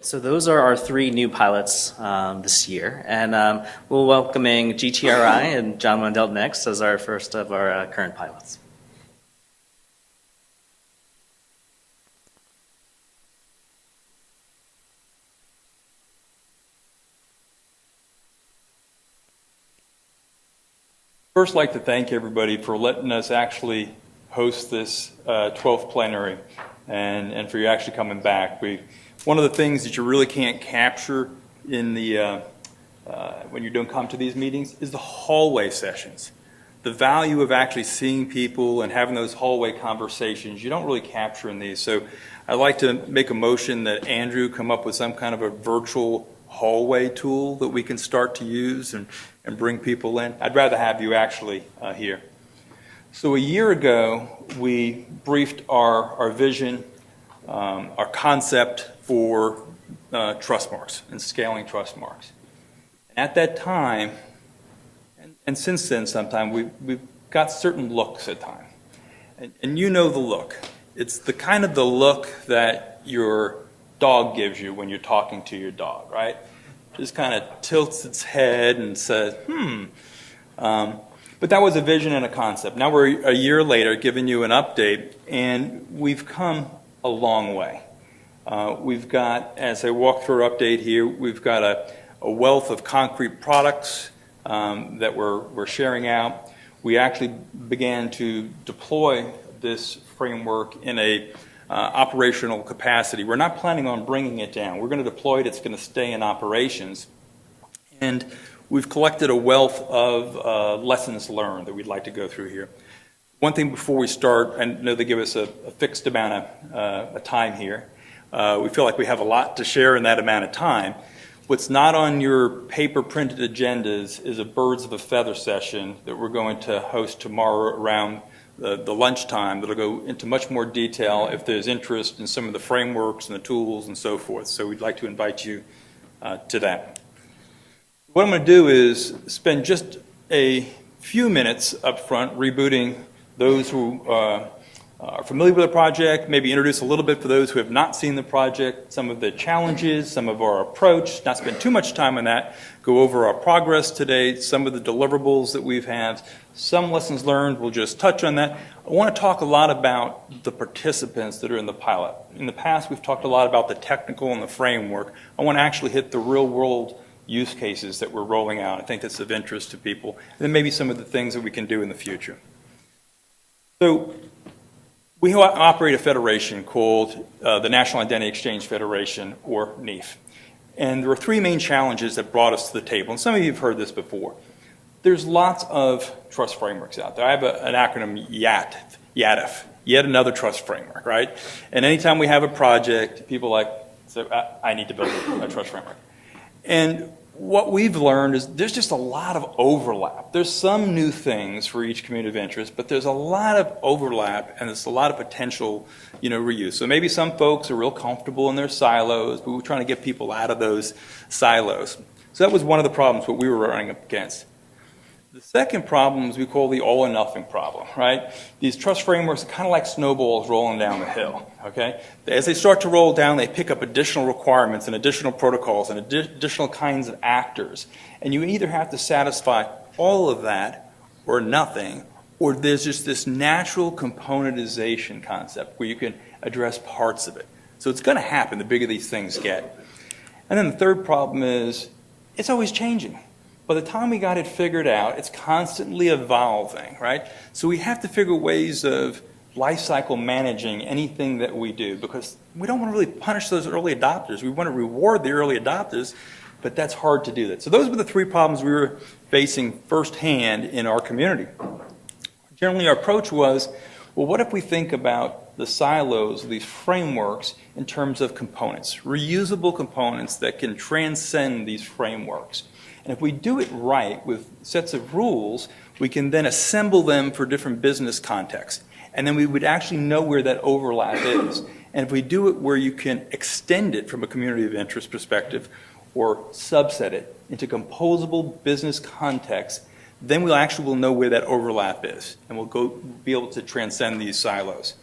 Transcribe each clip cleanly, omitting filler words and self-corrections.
So those are our three new pilots this year, and we're welcoming GTRI and John Wandelt next as our first of our current pilots. First, I'd like to thank everybody for letting us actually host this 12th plenary and for you actually coming back. One of the things that you really can't capture in the when you don't come to these meetings is the hallway sessions. The value of actually seeing people and having those hallway conversations, you don't really capture in these. So I'd like to make a motion that Andrew come up with some kind of a virtual hallway tool that we can start to use and bring people in. I'd rather have you actually here. So a year ago, we briefed our vision, our concept for Trustmarks and scaling Trustmarks. And at that time, and since then sometime, we've got certain looks at time. And you know the look. It's the kind of the look that your dog gives you when you're talking to your dog, right? Just kind of tilts its head and says, But that was a vision and a concept. Now we're a year later giving you an update, and we've come a long way. We've got, as I walk through our update here, we've got a wealth of concrete products that we're sharing out. We actually began to deploy this framework in a operational capacity. We're not planning on bringing it down. We're going to deploy it. It's going to stay in operations. And we've collected a wealth of lessons learned that we'd like to go through here. One thing before we start, I know they give us a fixed amount of time here. We feel like we have a lot to share in that amount of time. What's not on your paper printed agendas is a birds of a feather session that we're going to host tomorrow around the lunchtime that'll go into much more detail if there's interest in some of the frameworks and the tools and so forth. So we'd like to invite you to that. What I'm going to do is spend just a few minutes up front rebooting those who are familiar with the project, maybe introduce a little bit for those who have not seen the project, some of the challenges, some of our approach, not spend too much time on that, go over our progress today, some of the deliverables that we've had, some lessons learned, we'll just touch on that. I want to talk a lot about the participants that are in the pilot. In the past, we've talked a lot about the technical and the framework. I want to actually hit the real world use cases that we're rolling out. I think that's of interest to people. And then maybe some of the things that we can do in the future. So we operate a federation called the National Identity Exchange Federation, or NEIF. And there are three main challenges that brought us to the table. And some of you have heard this before. There's lots of trust frameworks out there. I have an acronym YATF, yet another trust framework, right? And anytime we have a project, people are like, so I need to build a trust framework. And what we've learned is there's just a lot of overlap. There's some new things for each community of interest, but there's a lot of overlap and there's a lot of potential, reuse. So maybe some folks are real comfortable in their silos, but we're trying to get people out of those silos. So that was one of the problems what we were running up against. The second problem is we call the all or nothing problem, right? These trust frameworks are kind of like snowballs rolling down the hill, okay? As they start to roll down, they pick up additional requirements and additional protocols and additional kinds of actors. And you either have to satisfy all of that or nothing, or there's just this natural componentization concept where you can address parts of it. So it's going to happen the bigger these things get. And then the third problem is it's always changing. By the time we got it figured out, it's constantly evolving, right? So we have to figure ways of life cycle managing anything that we do, because we don't want to really punish those early adopters. We want to reward the early adopters, but that's hard to do that. So those were the three problems we were facing firsthand in our community. Generally, our approach was, well, what if we think about the silos, these frameworks, in terms of components, reusable components that can transcend these frameworks. And if we do it right with sets of rules, we can then assemble them for different business contexts. And then we would actually know where that overlap is. And if we do it where you can extend it from a community of interest perspective or subset it into composable business contexts, then we'll actually know where that overlap is. And we'll be able to transcend these silos.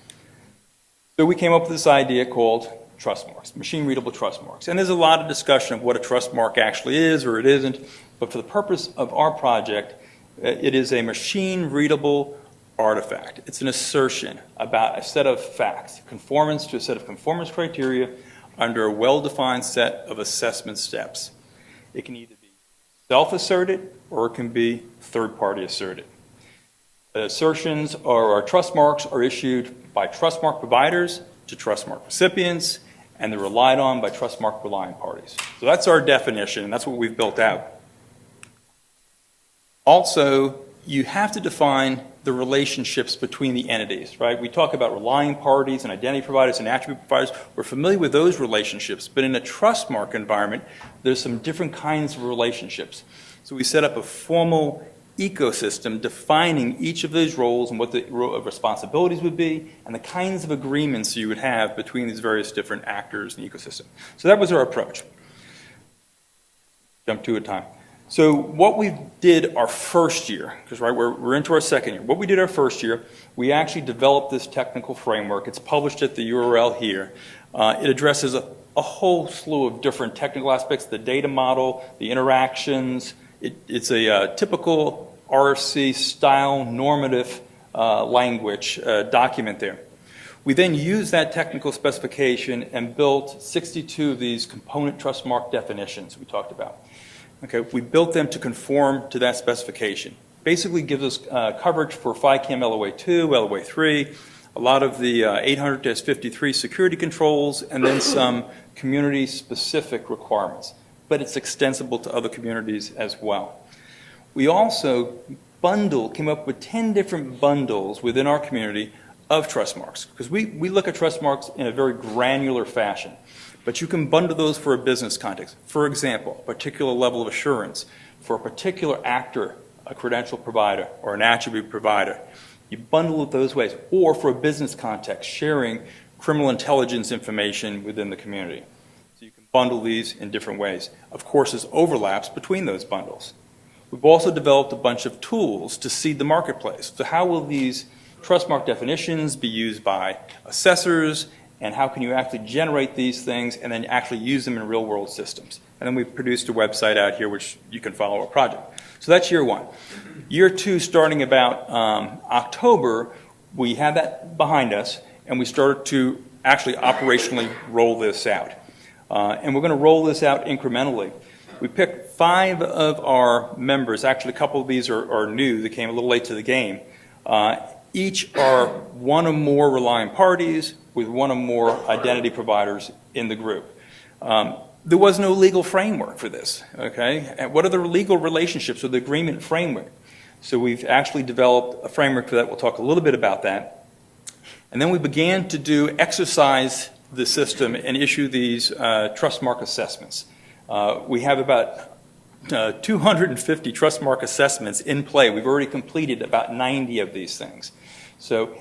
So we came up with this idea called trust marks, machine-readable trust marks. And there's a lot of discussion of what a trust mark actually is or it isn't, but for the purpose of our project, it is a machine-readable artifact. It's an assertion about a set of facts, conformance to a set of conformance criteria under a well-defined set of assessment steps. It can either be self-asserted or it can be third-party asserted. The assertions or trust marks are issued by trust mark providers to trust mark recipients, and they're relied on by trust mark relying parties. So that's our definition, and that's what we've built out. Also, you have to define the relationships between the entities, right? We talk about relying parties and identity providers and attribute providers. We're familiar with those relationships, but in a trust mark environment, there's some different kinds of relationships. So we set up a formal ecosystem defining each of those roles and what the responsibilities would be and the kinds of agreements you would have between these various different actors in the ecosystem. So that was our approach. Jump two at a time. So what we did our first year, because right, we're into our second year. What we did our first year, we actually developed this technical framework. It's published at the URL here. It addresses a whole slew of different technical aspects, the data model, the interactions. It's a typical RFC style normative language document there. We then used that technical specification and built 62 of these component trust mark definitions we talked about. Okay, we built them to conform to that specification. Basically gives us coverage for FICAM LOA2, LOA3, a lot of the 800-53 security controls, and then some community-specific requirements. But it's extensible to other communities as well. We also came up with 10 different bundles within our community of trust marks, because we look at trust marks in a very granular fashion. But you can bundle those for a business context. For example, a particular level of assurance for a particular actor, a credential provider, or an attribute provider. You bundle it those ways. Or for a business context, sharing criminal intelligence information within the community. So you can bundle these in different ways. Of course, there's overlaps between those bundles. We've also developed a bunch of tools to seed the marketplace. So how will these trust mark definitions be used by assessors, and how can you actually generate these things and then actually use them in real world systems? And then we've produced a website out here which you can follow our project. So that's year one. Year two, starting about October, we had that behind us and we started to actually operationally roll this out. And we're going to roll this out incrementally. We picked 5 of our members, actually a couple of these are new, they came a little late to the game. Each are one or more relying parties with one or more identity providers in the group. There was no legal framework for this, okay? And what are the legal relationships with the agreement framework? So we've actually developed a framework for that. We'll talk a little bit about that. And then we began to exercise the system and issue these trust mark assessments. We have about 250 trust mark assessments in play. We've already completed about 90 of these things. So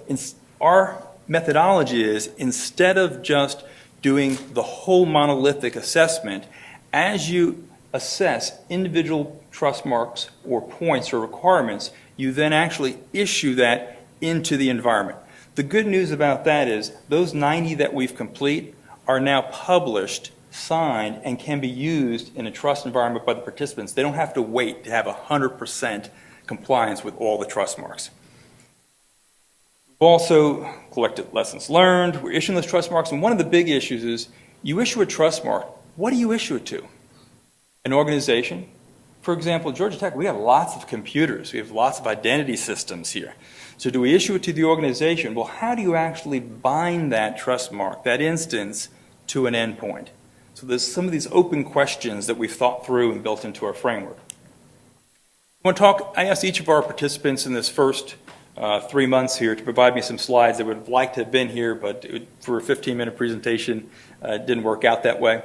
our methodology is, instead of just doing the whole monolithic assessment, as you assess individual trust marks or points or requirements, you then actually issue that into the environment. The good news about that is those 90 that we've complete are now published, signed, and can be used in a trust environment by the participants. They don't have to wait to have 100% compliance with all the trust marks. We've also collected lessons learned. We're issuing those trust marks, and one of the big issues is you issue a trust mark. What do you issue it to? An organization? For example, at Georgia Tech, we have lots of computers. We have lots of identity systems here. So do we issue it to the organization? Well, how do you actually bind that trust mark, that instance, to an endpoint? So there's some of these open questions that we've thought through and built into our framework. I asked each of our participants in this first 3 months here to provide me some slides. They would have liked to have been here, but for a 15-minute presentation, it didn't work out that way.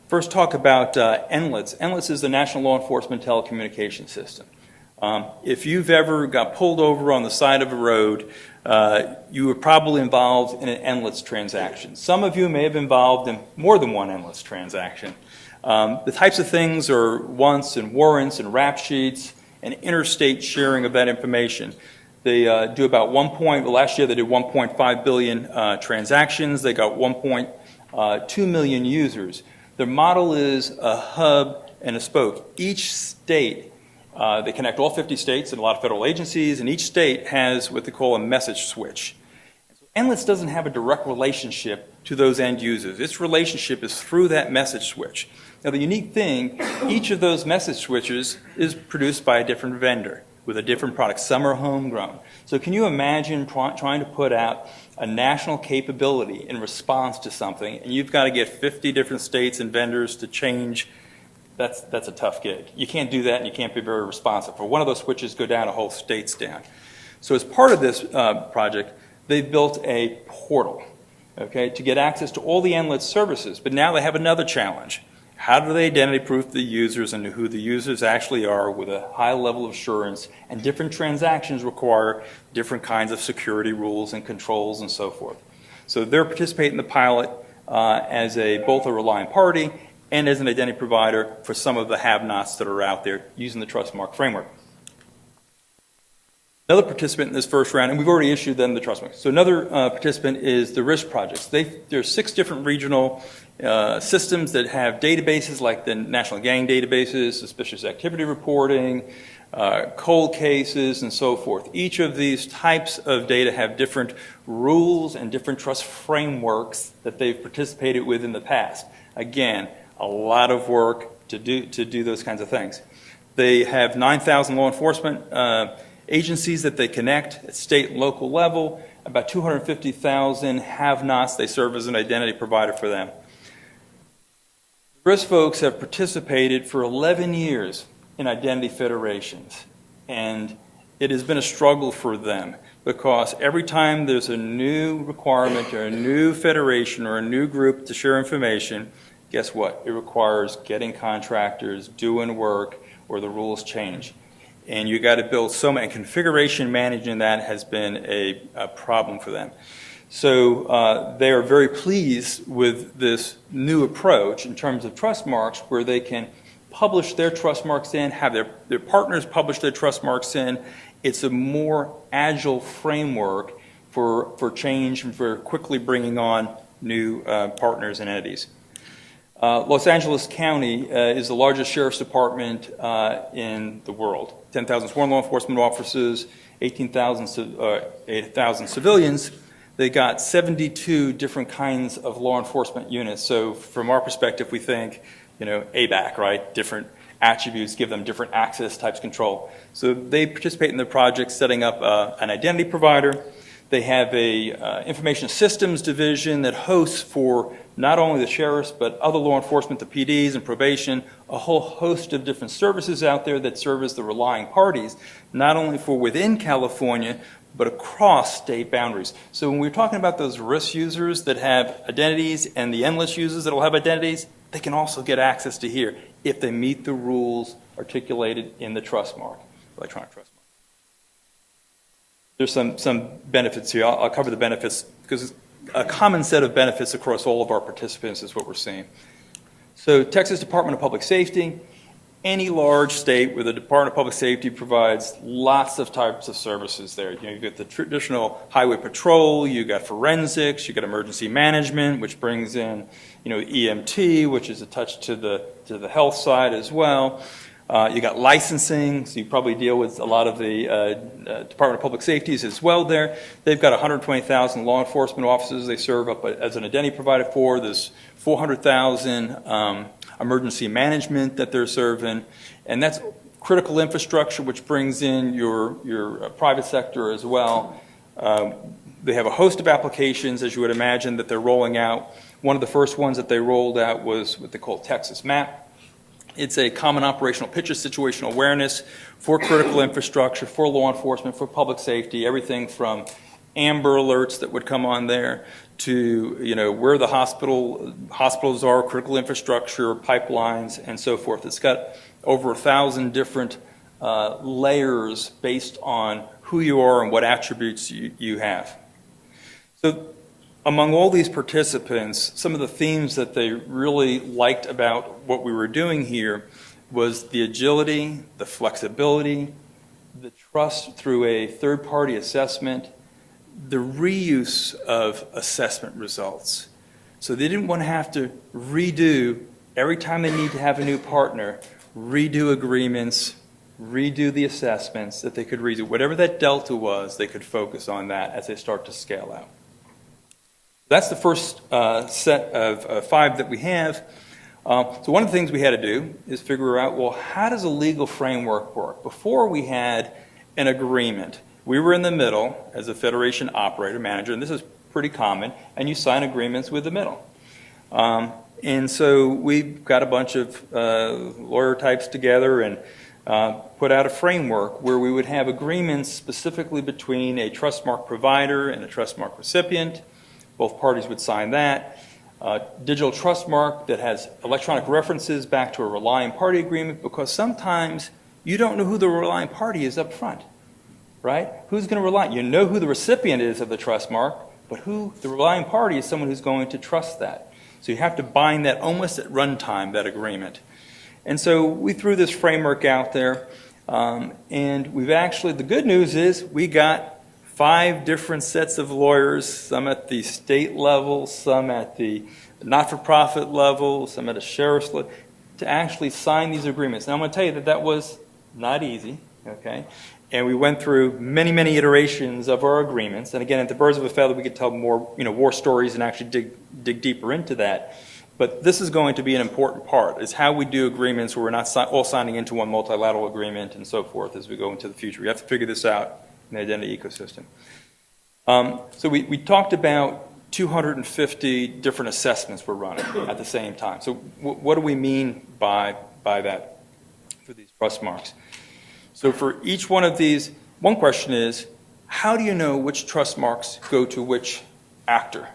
First, talk about NLITS. NLITS is the National Law Enforcement Telecommunications System. If you've ever got pulled over on the side of a road, you were probably involved in an NLITS transaction. Some of you may have been involved in more than one NLITS transaction. The types of things are wants and warrants and rap sheets and interstate sharing of that information. They do about last year they did 1.5 billion transactions. They got 2 million users. Their model is a hub and a spoke. Each state, they connect all 50 states and a lot of federal agencies, and each state has what they call a message switch. NLITS doesn't have a direct relationship to those end users. Its relationship is through that message switch. Now, the unique thing, each of those message switches is produced by a different vendor with a different product. Some are homegrown. So can you imagine trying to put out a national capability in response to something, and you've got to get 50 different states and vendors to change? That's a tough gig. You can't do that, and you can't be very responsive. For one of those switches go down, a whole state's down. So as part of this project, they've built a portal, okay, to get access to all the NLITS services. But now they have another challenge. How do they identity proof the users and who the users actually are with a high level of assurance? And different transactions require different kinds of security rules and controls and so forth. So they're participating in the pilot as both a reliant party and as an identity provider for some of the have-nots that are out there using the Trustmark framework. Another participant in this first round, and we've already issued them the Trustmark. So another participant is the risk projects. There's 6 different regional systems that have databases like the National Gang Databases, Suspicious Activity Reporting, cold cases, and so forth. Each of these types of data have different rules and different trust frameworks that they've participated with in the past. Again, a lot of work to do those kinds of things. They have 9,000 law enforcement agencies that they connect at state and local level, about 250,000 have-nots. They serve as an identity provider for them. RISC folks have participated for 11 years in identity federations, and it has been a struggle for them because every time there's a new requirement or a new federation or a new group to share information, guess what? It requires getting contractors, doing work, or the rules change. And you got to build so many, configuration managing that has been a problem for them. So they are very pleased with this new approach in terms of trust marks where they can publish their trust marks in, have their partners publish their trust marks in. It's a more agile framework for change and for quickly bringing on new partners and entities. Los Angeles County is the largest sheriff's department in the world. 10,000 sworn law enforcement officers, 8,000 civilians. They got 72 different kinds of law enforcement units. So from our perspective, we think, ABAC, right? Different attributes give them different access types control. So they participate in the project setting up an identity provider. They have a information systems division that hosts for not only the sheriffs, but other law enforcement, the PDs and probation, a whole host of different services out there that serve as the relying parties, not only for within California, but across state boundaries. So when we're talking about those RISC users that have identities and the NLITS users that will have identities, they can also get access to here if they meet the rules articulated in the Trustmark, electronic Trustmark. There's some benefits here. I'll cover the benefits because a common set of benefits across all of our participants is what we're seeing. So Texas Department of Public Safety, any large state where the Department of Public Safety provides lots of types of services there. You've got the traditional highway patrol, you've got forensics, you've got emergency management, which brings in EMT, which is attached to the health side as well. You got licensing, so you probably deal with a lot of the Department of Public Safeties as well there. They've got 120,000 law enforcement officers they serve up as an identity provider for. There's 400,000 emergency management that they're serving, and that's critical infrastructure, which brings in your private sector as well. They have a host of applications, as you would imagine, that they're rolling out. One of the first ones that they rolled out was what they call Texas MAP. It's a common operational picture situational awareness for critical infrastructure, for law enforcement, for public safety, everything from amber alerts that would come on there to where the hospitals are, critical infrastructure, pipelines, and so forth. It's got over 1,000 different layers based on who you are and what attributes you have. So among all these participants, some of the themes that they really liked about what we were doing here was the agility, the flexibility, the trust through a third-party assessment, the reuse of assessment results. So they didn't want to have to redo, every time they need to have a new partner, redo agreements, redo the assessments, that they could redo. Whatever that delta was, they could focus on that as they start to scale out. That's the first set of 5 that we have. So one of the things we had to do is figure out, well, how does a legal framework work? Before we had an agreement, we were in the middle as a federation operator manager, and this is pretty common, and you sign agreements with the middle. And so we got a bunch of lawyer types together and put out a framework where we would have agreements specifically between a Trustmark provider and a Trustmark recipient. Both parties would sign that. Digital Trustmark that has electronic references back to a relying party agreement, because sometimes you don't know who the relying party is up front, right? Who's going to rely? You know who the recipient is of the Trustmark, but who the relying party is someone who's going to trust that. So you have to bind that almost at runtime, that agreement. And so we threw this framework out there, and we've actually, the good news is we got 5 different sets of lawyers, some at the state level, some at the not-for-profit level, some at a sheriff's level, to actually sign these agreements. Now I'm going to tell you that that was not easy, okay? And we went through many, many iterations of our agreements. And again, at the Birds of a Feather, we could tell more, war stories and actually dig deeper into that. But this is going to be an important part, is how we do agreements where we're not all signing into one multilateral agreement and so forth as we go into the future. We have to figure this out in the identity ecosystem. So we talked about 250 different assessments we're running at the same time. So what do we mean by that for these trust marks? So for each one of these, one question is, how do you know which trust marks go to which actor?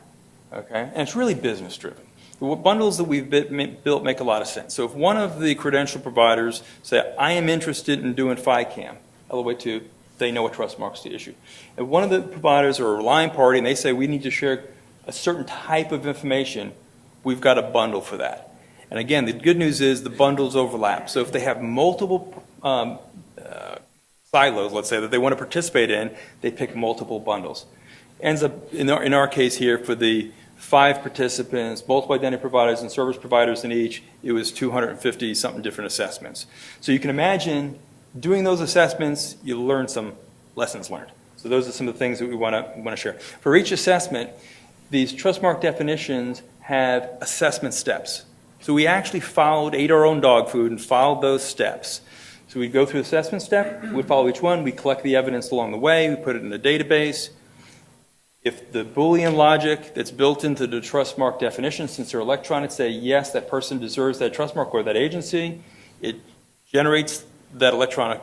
Okay, and it's really business driven. The bundles that we've built make a lot of sense. So if one of the credential providers say, I am interested in doing FICAM, LOA2, they know what trust marks to issue. If one of the providers are a relying party and they say we need to share a certain type of information, we've got a bundle for that. And again, the good news is the bundles overlap. So if they have multiple silos, let's say, that they want to participate in, they pick multiple bundles. Ends up, in our case here, for the 5 participants, multiple identity providers and service providers in each, it was 250-something different assessments. So you can imagine doing those assessments, you learn some lessons learned. So those are some of the things that we want to share. For each assessment, these Trustmark definitions have assessment steps. So we actually ate our own dog food and followed those steps. So we'd go through the assessment step, we'd follow each one, we'd collect the evidence along the way, we put it in a database. If the Boolean logic that's built into the Trustmark definition, since they're electronic, say, yes, that person deserves that Trustmark or that agency, it generates that electronic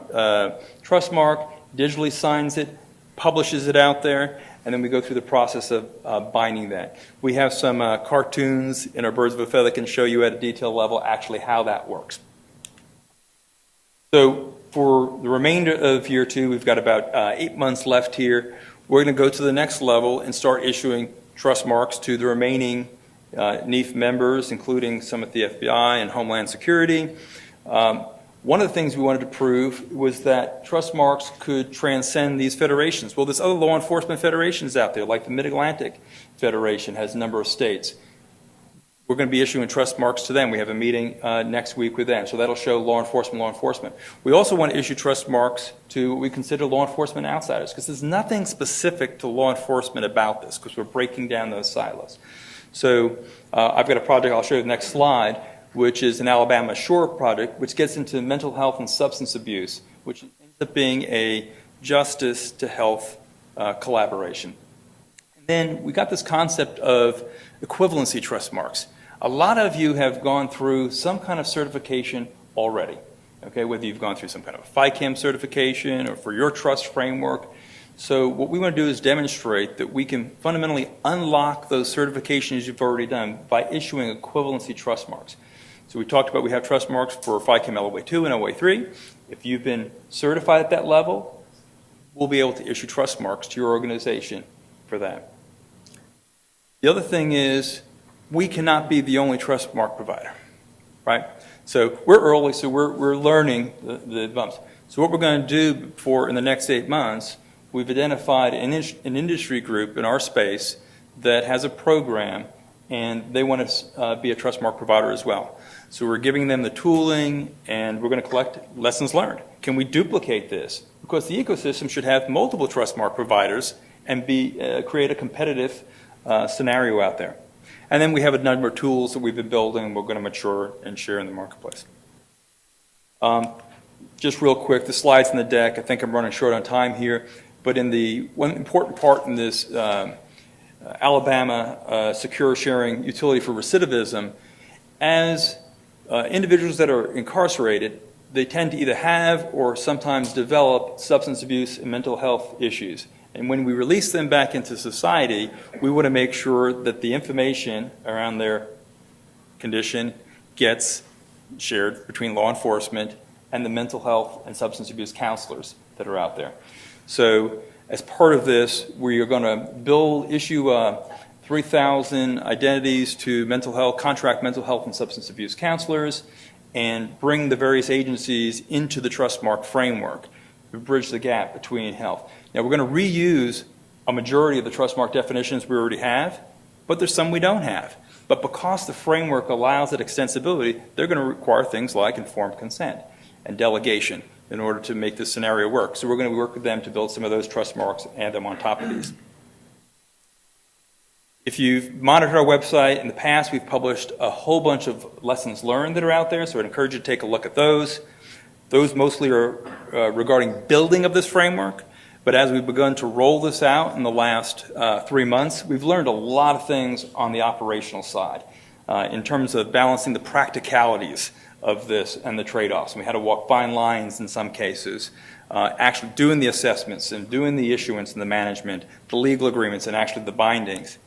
Trustmark, digitally signs it, publishes it out there, and then we go through the process of binding that. We have some cartoons in our Birds of a Feather that can show you at a detail level actually how that works. So for the remainder of year 2, we've got about 8 months left here. We're going to go to the next level and start issuing trust marks to the remaining NEAF members, including some at the FBI and Homeland Security. One of the things we wanted to prove was that trust marks could transcend these federations. Well, there's other law enforcement federations out there, like the Mid-Atlantic Federation has a number of states. We're going to be issuing trust marks to them. We have a meeting next week with them, so that'll show law enforcement. We also want to issue trust marks to what we consider law enforcement outsiders, because there's nothing specific to law enforcement about this, because we're breaking down those silos. So I've got a project, I'll show you the next slide, which is an Alabama Shore project, which gets into mental health and substance abuse, which ends up being a justice to health collaboration. And then we got this concept of equivalency trust marks. A lot of you have gone through some kind of certification already, okay, whether you've gone through some kind of FICAM certification or for your trust framework. So what we want to do is demonstrate that we can fundamentally unlock those certifications you've already done by issuing equivalency trust marks. So we talked about we have trust marks for FICAM LOA2 and LOA3. If you've been certified at that level, we'll be able to issue trust marks to your organization for that. The other thing is we cannot be the only trust mark provider, right? So we're early, so we're learning the bumps. So what we're going to do in the next 8 months, we've identified an industry group in our space that has a program, and they want to be a Trustmark provider as well. So we're giving them the tooling, and we're going to collect lessons learned. Can we duplicate this? Because the ecosystem should have multiple Trustmark providers and create a competitive scenario out there. And then we have a number of tools that we've been building and we're going to mature and share in the marketplace. Just real quick, the slides in the deck, I think I'm running short on time here, but in the one important part in this Alabama secure sharing utility for recidivism, as individuals that are incarcerated, they tend to either have or sometimes develop substance abuse and mental health issues. And when we release them back into society, we want to make sure that the information around their condition gets shared between law enforcement and the mental health and substance abuse counselors that are out there. So as part of this, we are going to issue 3,000 identities to contract mental health and substance abuse counselors, and bring the various agencies into the Trustmark framework to bridge the gap between health. Now, we're going to reuse a majority of the Trustmark definitions we already have, but there's some we don't have. But because the framework allows that extensibility, they're going to require things like informed consent and delegation in order to make this scenario work. So we're going to work with them to build some of those Trustmarks and add them on top of these. If you've monitored our website in the past, we've published a whole bunch of lessons learned that are out there, so I'd encourage you to take a look at those. Those mostly are regarding building of this framework, but as we've begun to roll this out in the last 3 months, we've learned a lot of things on the operational side in terms of balancing the practicalities of this and the trade-offs. And we had to walk fine lines in some cases, actually doing the assessments and doing the issuance and the management, the legal agreements, and actually the bindings.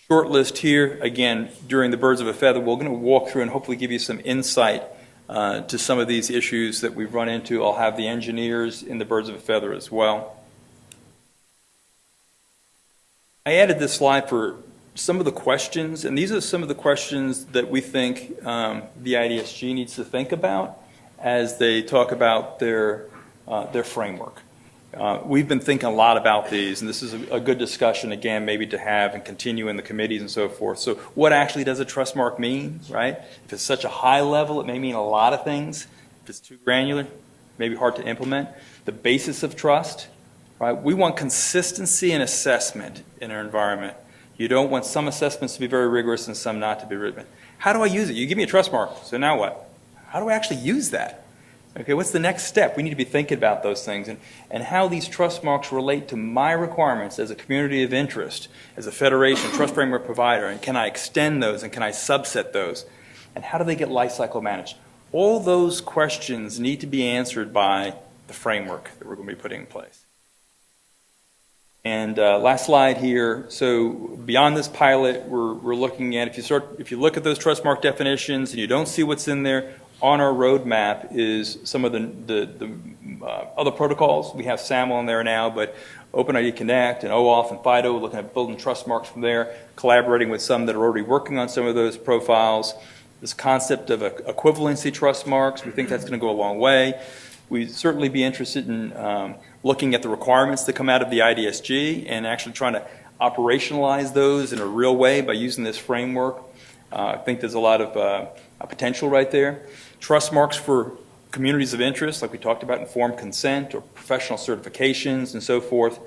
Short list here, again, during the Birds of a Feather, we're going to walk through and hopefully give you some insight to some of these issues that we've run into. I'll have the engineers in the Birds of a Feather as well. I added this slide for some of the questions, and these are some of the questions that we think the IDESG needs to think about as they talk about their framework. We've been thinking a lot about these, and this is a good discussion, again, maybe to have and continue in the committees and so forth. So what actually does a Trustmark mean, right? If it's such a high level, it may mean a lot of things. If it's too granular, maybe hard to implement. The basis of trust, right? We want consistency in assessment in our environment. You don't want some assessments to be very rigorous and some not to be rigorous. How do I use it? You give me a Trustmark, so now what? How do I actually use that? Okay, what's the next step? We need to be thinking about those things and how these Trustmarks relate to my requirements as a community of interest, as a federation, trust framework provider, and can I extend those and can I subset those? And how do they get lifecycle managed? All those questions need to be answered by the framework that we're going to be putting in place. And last slide here. So beyond this pilot, we're looking at, if you look at those Trustmark definitions and you don't see what's in there, on our roadmap is some of the other protocols. We have SAML on there now, but OpenID Connect and OAuth and FIDO, we're looking at building Trustmarks from there, collaborating with some that are already working on some of those profiles. This concept of equivalency Trustmarks, we think that's going to go a long way. We'd certainly be interested in looking at the requirements that come out of the IDESG and actually trying to operationalize those in a real way by using this framework. I think there's a lot of potential right there. Trustmarks for communities of interest, like we talked about, informed consent or professional certifications and so forth.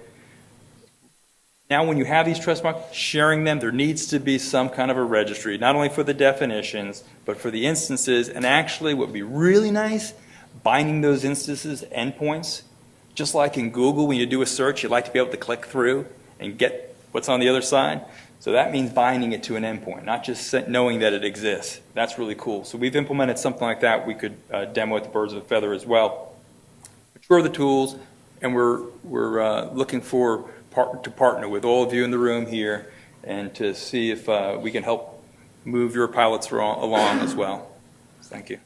Now when you have these Trustmarks, sharing them, there needs to be some kind of a registry, not only for the definitions, but for the instances, and actually what would be really nice, binding those instances, endpoints. Just like in Google, when you do a search, you like to be able to click through and get what's on the other side. So that means binding it to an endpoint, not just knowing that it exists. That's really cool. So we've implemented something like that. We could demo at the Birds of a Feather as well. Mature the tools, and we're looking to partner with all of you in the room here and to see if we can help move your pilots along as well. Thank you.